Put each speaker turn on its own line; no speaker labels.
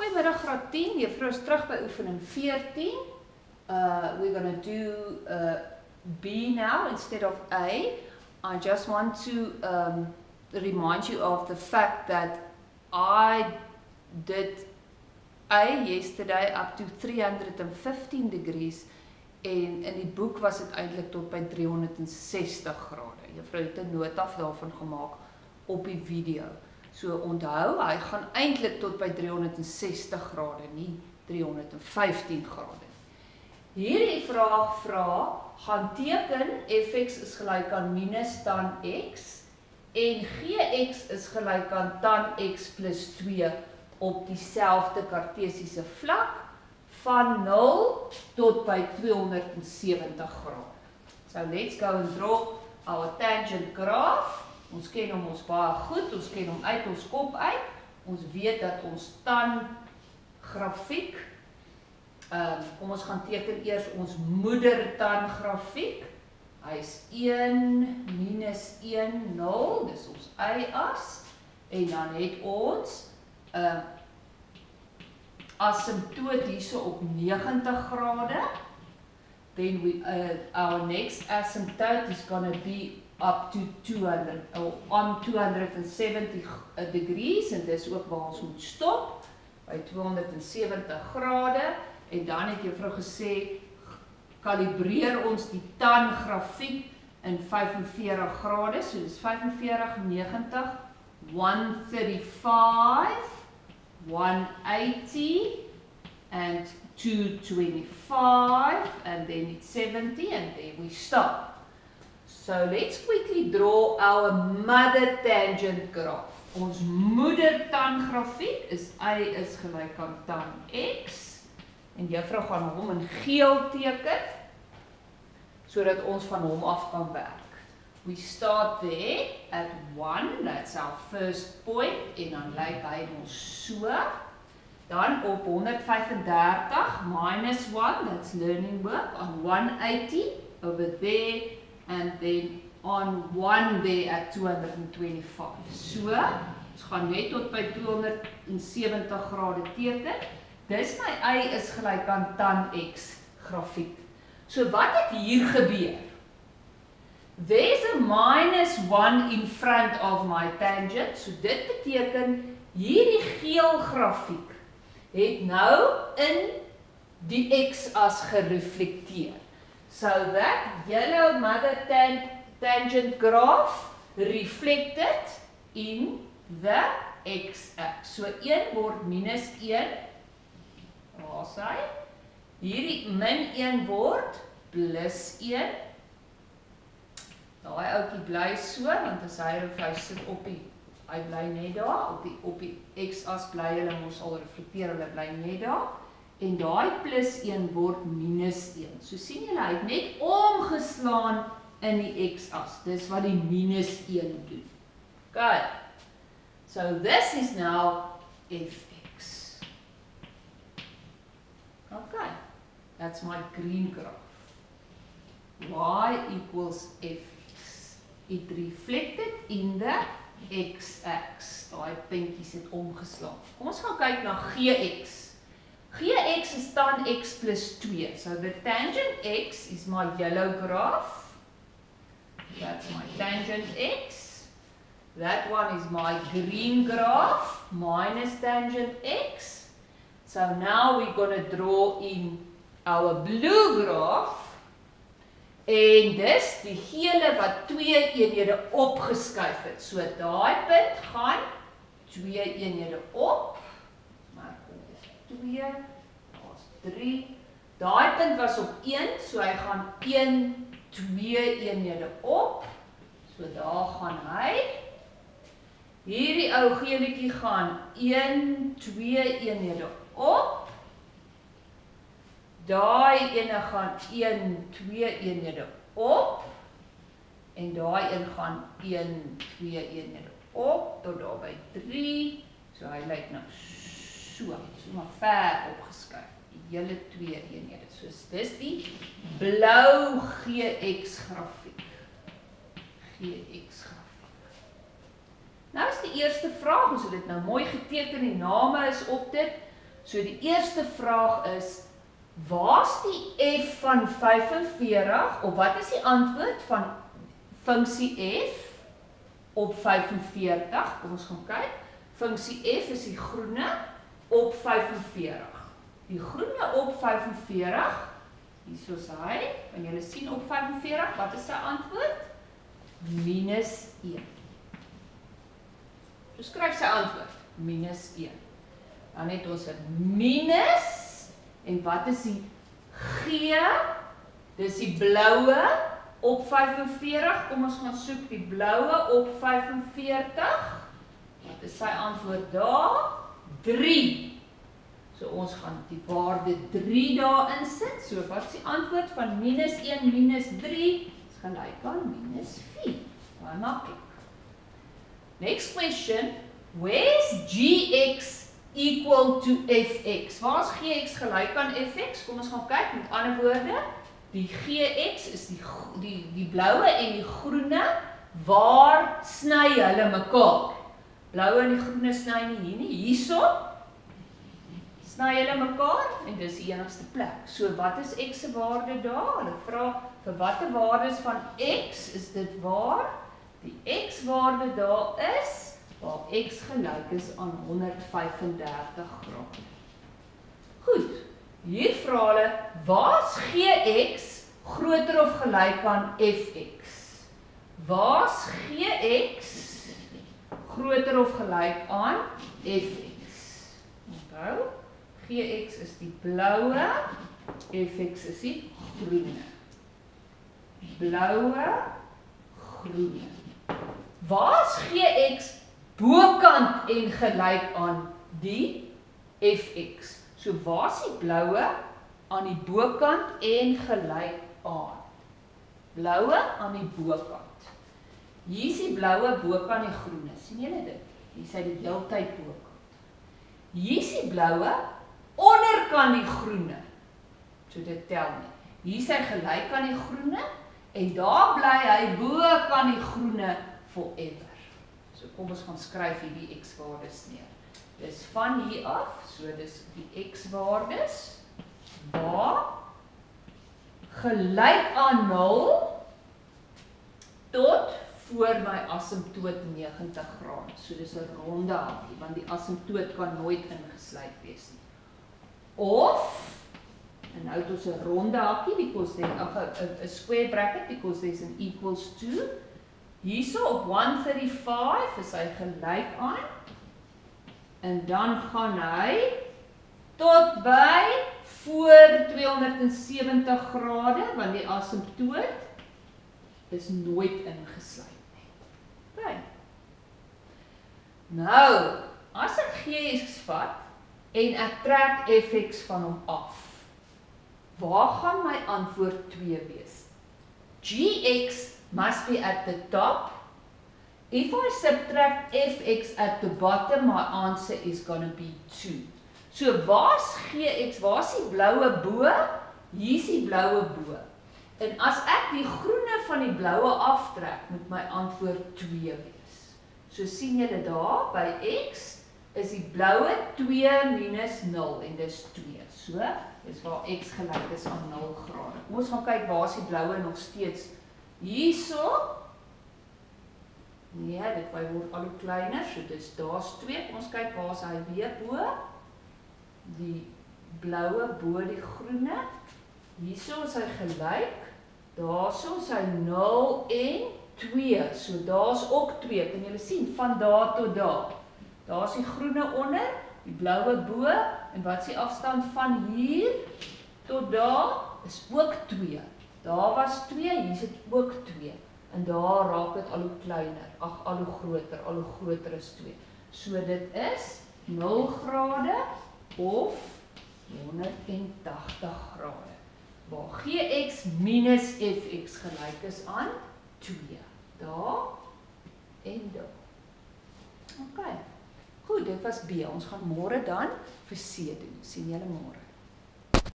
Goeiemiddag graad 10, juffrou is terug by oefening 14. We're going to do B now instead of A. I just want to remind you of the fact that I did A yesterday up to 315 degrees en in die boek was het eintlik tot by 360 grade. Juffrou het 'n nota daarvan gemaak op die video. So onthou, hy gaan eintlik tot by 360 grade, nie 315 grade. Hierdie vraag vra, gaan teken fx is gelyk aan minus tan x en gx is gelyk aan tan x plus 2 op dieselfde kartesiese vlak van 0 tot by 270 grade. So let's go and draw our tangent graph. Ons ken hom ons baie goed, ons ken hom uit ons kop uit. Ons weet dat ons tan grafiek, kom ons gaan teken eers ons moeder tan grafiek. Hy is 1 minus 1, 0, dis ons y-as. En dan het ons asymptoot hierso op 90 grade. Then our next asymptote is going to be up to 200 or on 270 degrees en dis ook waar ons moet stop by 270 grade en dan het juffrou gesê kalibreer ons die tan grafiek in 45 grade, so dis 45, 90, 135, 180 and 225 and then it's 70 and then we stop. So let's quickly draw our mother tangent graph. Ons moeder tan grafiek is y is gelyk aan tan x en juffrou gaan hom in geel teken sodat ons van hom af kan werk. We start there at 1, that's our first point en dan lyk hy ons so. Dan op 135 minus 1, that's learning work, on 180 over there and then on 1 there at 225. So, ons gaan net tot by 270 grade teken. Dis my y is gelyk aan tan x grafiek. So wat het hier gebeur? There's a minus 1 in front of my tangent. So dit beteken hierdie geel grafiek het nou in die x-as gereflekteer. So that yellow mother tangent graph reflected in the x-axis. So 1 word minus 1, waar is hy? Hierdie min 1 word plus 1. Daai ouetjie bly so, want as hy sit op die, hy bly net daar, op die x-as bly hulle mos al reflekteer, hulle bly net daar. En daai plus 1 word minus 1. So sien julle, hy het net omgeslaan in die x-as. Dis wat die minus 1 doen. Good. So this is now fx. Okay. That's my green graph. Y equals fx. It reflected in the x-axis. Daai puntjies het omgeslaan. Kom ons gaan kyk na gx. Gx is tan x plus 2. So the tangent x is my yellow graph. That's my tangent x. That one is my green graph minus tangent x. So now we're going to draw in our blue graph. En dis die gele wat 2 eenhede opgeskuif het. So daai punt gaan 2 eenhede op. 2, daar's 3. Daai punt was op 1, so hy gaan 1, 2 eenhede op. So daar gaan hy. Hierdie ou geeltjie gaan 1, 2 eenhede op. Daai ene gaan 1, 2 eenhede op. En daai een gaan 1, 2 eenhede op tot daar by 3. So hy lyk nou so maar ver opgeskuif, die hele 2 eenhede. So dis die blou gx grafiek. Gx grafiek. Nou is die eerste vraag, ons het dit nou mooi geteken, die name is op dit. So die eerste vraag is, waar is die f van 45, of wat is die antwoord van funksie f op 45? Kom ons gaan kyk. Funksie f is die groene op 45. Die groene op 45, hier soos hy, kan julle sien op 45, wat is sy antwoord? Minus 1. So skryf sy antwoord, minus 1. Dan het ons 'n minus, en wat is die G? Dis die bloue op 45, kom ons gaan soek die bloue op 45. Wat is sy antwoord daar? 3. So ons gaan die waarde 3 daar insit. So wat is die antwoord van minus 1 minus 3? Is gelyk aan minus 4. Baie maklik. Next question. Where is gx equal to fx? Waar is gx gelyk aan fx? Kom ons gaan kyk. Met ander woorde, die gx is die bloue en die groene. Waar sny hulle mekaar? Bloue en die groene sny nie hier nie. Hierso sny hulle mekaar en dis die enigste plek. So wat is x se waarde daar? Hulle vra vir watter waardes van x is dit waar? Die x waarde daar is waar x gelyk is aan 135 grade. Goed, hier vra hulle, waar is gx groter of gelyk aan fx? Waar is gx groter of gelyk aan fx? Onthou, gx is die bloue, fx is die groene. Bloue, groene. Waar is gx bokant en gelyk aan die fx? So waar is die bloue aan die bokant en gelyk aan? Bloue aan die bokant. Hier is die bloue bokant die groene. Sien julle dit? Hier is hy die heeltyd bokant. Hier is die bloue onderkant die groene. So dit tel nie. Hier is hy gelyk aan die groene en daar bly hy bokant die groene forever. So kom ons gaan skryf hier die x-waardes neer. Dis van hier af, so dis die x-waardes waar gelyk aan 0 tot voor my asymptoot 90 grade. So dis 'n ronde hakie, want die asymptoot kan nooit ingesluit wees nie. Of, en nou het ons 'n ronde hakie, because a square bracket, because there's an equals to. Hierso op 135 is hy gelyk aan, en dan gaan hy tot by voor 270 grade, want die asymptoot is nooit ingesluit nie. Okay. Nou, as ek gx vat, en ek trek fx van hom af, waar gaan my antwoord 2 wees? Gx must be at the top. If I subtract fx at the bottom, my answer is going to be 2. So waar's gx, waar's die bloue bo? Hier is die bloue bo. En as ek die groene van die bloue aftrek, moet my antwoord 2 wees. So sien julle daar, by x is die bloue 2 minus 0, en dis 2. So, dis waar x gelyk is aan 0 grade. Kom ons gaan kyk, waar is die bloue nog steeds? Hierso, nee, dit word al hoe kleiner, so dis daar's 2, kom ons kyk, waar is hy weer bo? Die bloue bo die groene, hierso is hy gelyk, daarso is hy 0 en 2, so daar's ook 2, kan julle sien, van daar tot daar. Daar's die groene onder, die bloue bo, en wat is die afstand van hier tot daar, is ook 2. Daar was 2, hier sit ook 2. En daar raak dit al hoe kleiner, al hoe groter is 2. So dit is 0 grade of 180 grade. Waar gx minus fx gelyk is aan 2. Daar en daar. Ok, goed, dit was B. Ons gaan môre dan vir C doen. Sien julle môre.